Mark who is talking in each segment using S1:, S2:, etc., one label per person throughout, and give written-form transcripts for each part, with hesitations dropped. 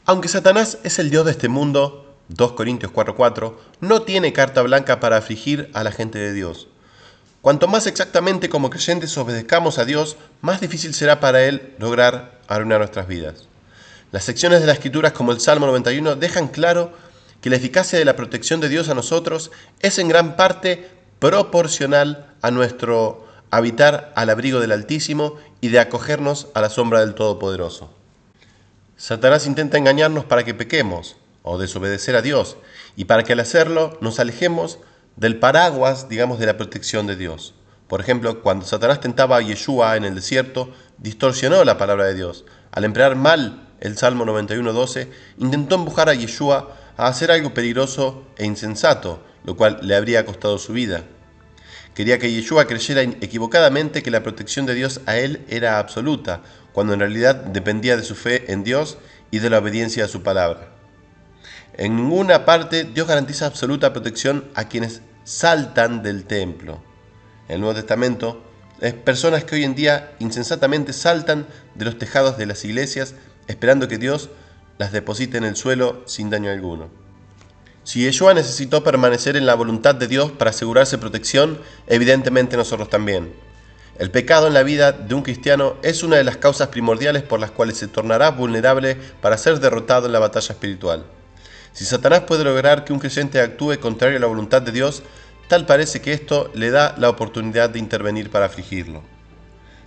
S1: Aunque Satanás es el Dios de este mundo, 2 Corintios 4:4, no tiene carta blanca para afligir a la gente de Dios. Cuanto más exactamente como creyentes obedezcamos a Dios, más difícil será para Él lograr arruinar nuestras vidas. Las secciones de las Escrituras como el Salmo 91 dejan claro que la eficacia de la protección de Dios a nosotros es en gran parte proporcional a nuestro habitar al abrigo del Altísimo y de acogernos a la sombra del Todopoderoso. Satanás intenta engañarnos para que pequemos o desobedecer a Dios y para que al hacerlo nos alejemos del paraguas, digamos, de la protección de Dios. Por ejemplo, cuando Satanás tentaba a Yeshua en el desierto, distorsionó la palabra de Dios. Al emplear mal el Salmo 91:12, intentó empujar a Yeshua a hacer algo peligroso e insensato, lo cual le habría costado su vida. Quería que Yeshua creyera equivocadamente que la protección de Dios a él era absoluta, cuando en realidad dependía de su fe en Dios y de la obediencia a su palabra. En ninguna parte Dios garantiza absoluta protección a quienes saltan del templo. En el Nuevo Testamento, hay personas que hoy en día insensatamente saltan de los tejados de las iglesias esperando que Dios las deposite en el suelo sin daño alguno. Si Yeshua necesitó permanecer en la voluntad de Dios para asegurarse protección, evidentemente nosotros también. El pecado en la vida de un cristiano es una de las causas primordiales por las cuales se tornará vulnerable para ser derrotado en la batalla espiritual. Si Satanás puede lograr que un creyente actúe contrario a la voluntad de Dios, tal parece que esto le da la oportunidad de intervenir para afligirlo.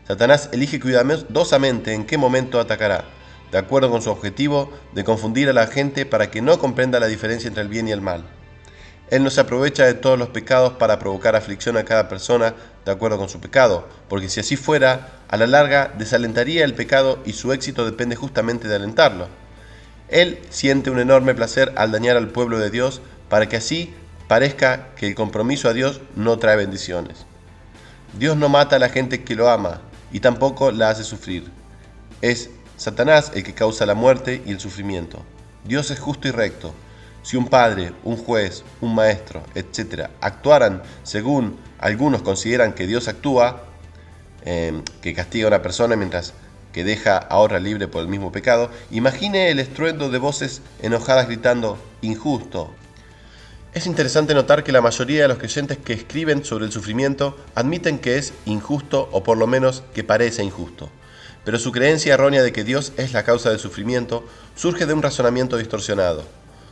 S1: Satanás elige cuidadosamente en qué momento atacará, de acuerdo con su objetivo de confundir a la gente para que no comprenda la diferencia entre el bien y el mal. Él no se aprovecha de todos los pecados para provocar aflicción a cada persona de acuerdo con su pecado, porque si así fuera, a la larga desalentaría el pecado y su éxito depende justamente de alentarlo. Él siente un enorme placer al dañar al pueblo de Dios para que así parezca que el compromiso a Dios no trae bendiciones. Dios no mata a la gente que lo ama y tampoco la hace sufrir. Es Satanás el que causa la muerte y el sufrimiento. Dios es justo y recto. Si un padre, un juez, un maestro, etc. actuaran según algunos consideran que Dios actúa, que castiga a una persona mientras que deja a otra libre por el mismo pecado, imagine el estruendo de voces enojadas gritando «injusto». Es interesante notar que la mayoría de los creyentes que escriben sobre el sufrimiento admiten que es injusto o por lo menos que parece injusto. Pero su creencia errónea de que Dios es la causa del sufrimiento surge de un razonamiento distorsionado.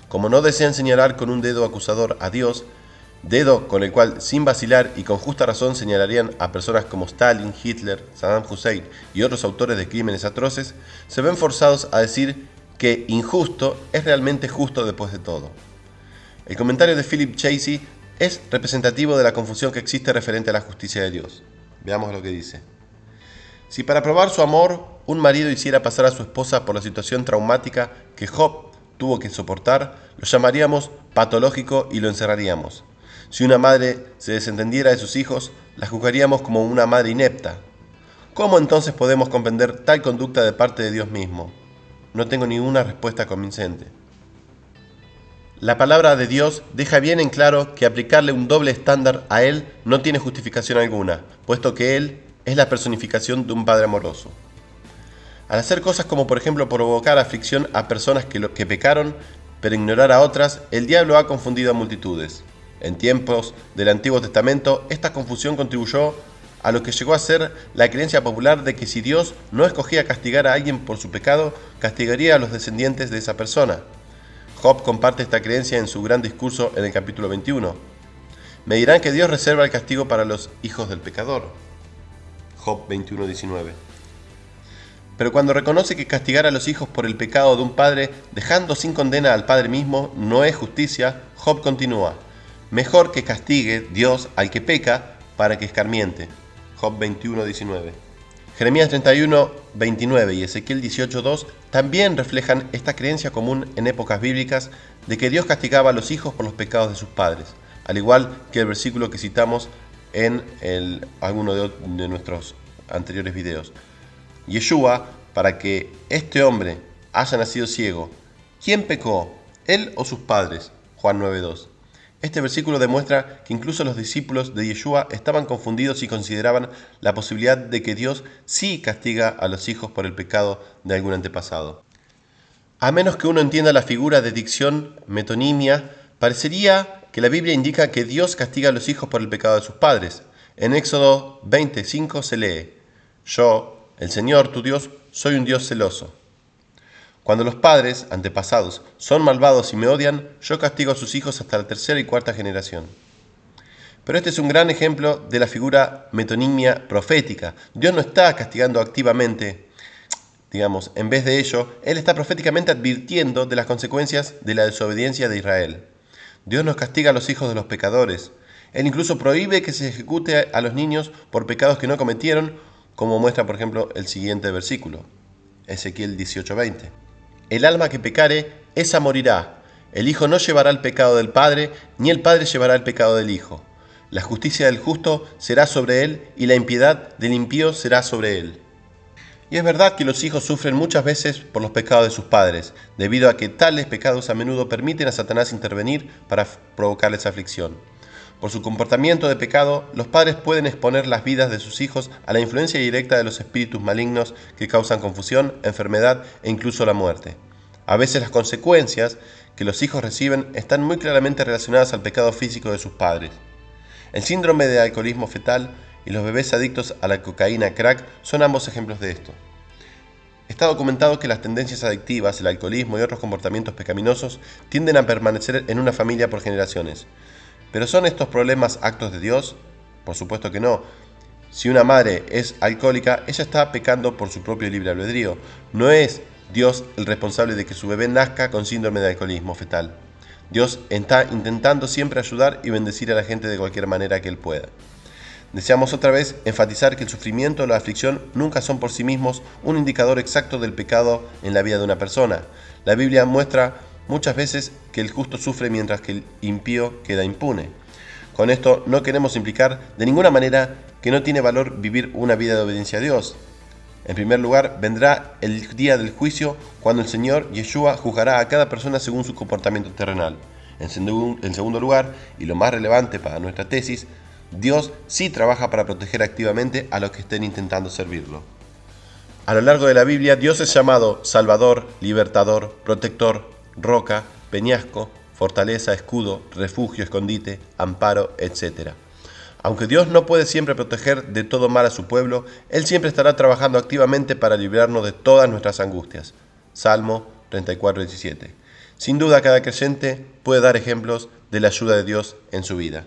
S1: Como no desean señalar con un dedo acusador a Dios, dedo con el cual sin vacilar y con justa razón señalarían a personas como Stalin, Hitler, Saddam Hussein y otros autores de crímenes atroces, se ven forzados a decir que injusto es realmente justo después de todo. El comentario de Philip Chasey es representativo de la confusión que existe referente a la justicia de Dios. Veamos lo que dice. Si para probar su amor un marido hiciera pasar a su esposa por la situación traumática que Job tuvo que soportar, lo llamaríamos patológico y lo encerraríamos. Si una madre se desentendiera de sus hijos, la juzgaríamos como una madre inepta. ¿Cómo entonces podemos comprender tal conducta de parte de Dios mismo? No tengo ninguna respuesta convincente. La palabra de Dios deja bien en claro que aplicarle un doble estándar a Él no tiene justificación alguna, puesto que Él es la personificación de un Padre amoroso. Al hacer cosas como por ejemplo provocar aflicción a personas que pecaron, pero ignorar a otras, el diablo ha confundido a multitudes. En tiempos del Antiguo Testamento, esta confusión contribuyó a lo que llegó a ser la creencia popular de que si Dios no escogía castigar a alguien por su pecado, castigaría a los descendientes de esa persona. Job comparte esta creencia en su gran discurso en el capítulo 21. Me dirán que Dios reserva el castigo para los hijos del pecador. Job 21:19. Pero cuando reconoce que castigar a los hijos por el pecado de un padre, dejando sin condena al padre mismo, no es justicia, Job continúa. Mejor que castigue Dios al que peca para que escarmiente. Job 21:19. Jeremías 31:29 y Ezequiel 18:2 también reflejan esta creencia común en épocas bíblicas de que Dios castigaba a los hijos por los pecados de sus padres, al igual que el versículo que citamos en alguno de nuestros anteriores videos. Yeshua, para que este hombre haya nacido ciego, ¿quién pecó? ¿Él o sus padres? Juan 9:2. Este versículo demuestra que incluso los discípulos de Yeshua estaban confundidos y consideraban la posibilidad de que Dios sí castiga a los hijos por el pecado de algún antepasado. A menos que uno entienda la figura de dicción metonimia, parecería que la Biblia indica que Dios castiga a los hijos por el pecado de sus padres. En Éxodo 25 se lee: Yo, el Señor tu Dios, soy un Dios celoso. Cuando los padres, antepasados, son malvados y me odian, yo castigo a sus hijos hasta la tercera y cuarta generación. Pero este es un gran ejemplo de la figura metonimia profética. Dios no está castigando activamente, en vez de ello, Él está proféticamente advirtiendo de las consecuencias de la desobediencia de Israel. Dios nos castiga a los hijos de los pecadores. Él incluso prohíbe que se ejecute a los niños por pecados que no cometieron, como muestra, por ejemplo, el siguiente versículo, Ezequiel 18:20. El alma que pecare, esa morirá. El hijo no llevará el pecado del padre, ni el padre llevará el pecado del hijo. La justicia del justo será sobre él, y la impiedad del impío será sobre él. Y es verdad que los hijos sufren muchas veces por los pecados de sus padres, debido a que tales pecados a menudo permiten a Satanás intervenir para provocarles aflicción. Por su comportamiento de pecado, los padres pueden exponer las vidas de sus hijos a la influencia directa de los espíritus malignos que causan confusión, enfermedad e incluso la muerte. A veces las consecuencias que los hijos reciben están muy claramente relacionadas al pecado físico de sus padres. El síndrome de alcoholismo fetal y los bebés adictos a la cocaína crack son ambos ejemplos de esto. Está documentado que las tendencias adictivas, el alcoholismo y otros comportamientos pecaminosos tienden a permanecer en una familia por generaciones. ¿Pero son estos problemas actos de Dios? Por supuesto que no. Si una madre es alcohólica, ella está pecando por su propio libre albedrío. No es Dios el responsable de que su bebé nazca con síndrome de alcoholismo fetal. Dios está intentando siempre ayudar y bendecir a la gente de cualquier manera que Él pueda. Deseamos otra vez enfatizar que el sufrimiento o la aflicción nunca son por sí mismos un indicador exacto del pecado en la vida de una persona. La Biblia muestra muchas veces que el justo sufre mientras que el impío queda impune. Con esto no queremos implicar de ninguna manera que no tiene valor vivir una vida de obediencia a Dios. En primer lugar, vendrá el día del juicio cuando el Señor Yeshua juzgará a cada persona según su comportamiento terrenal. En segundo lugar, y lo más relevante para nuestra tesis, Dios sí trabaja para proteger activamente a los que estén intentando servirlo. A lo largo de la Biblia, Dios es llamado Salvador, Libertador, Protector, Roca, Peñasco, Fortaleza, Escudo, Refugio, Escondite, Amparo, etc. Aunque Dios no puede siempre proteger de todo mal a su pueblo, Él siempre estará trabajando activamente para librarnos de todas nuestras angustias. Salmo 34:17. Sin duda, cada creyente puede dar ejemplos de la ayuda de Dios en su vida.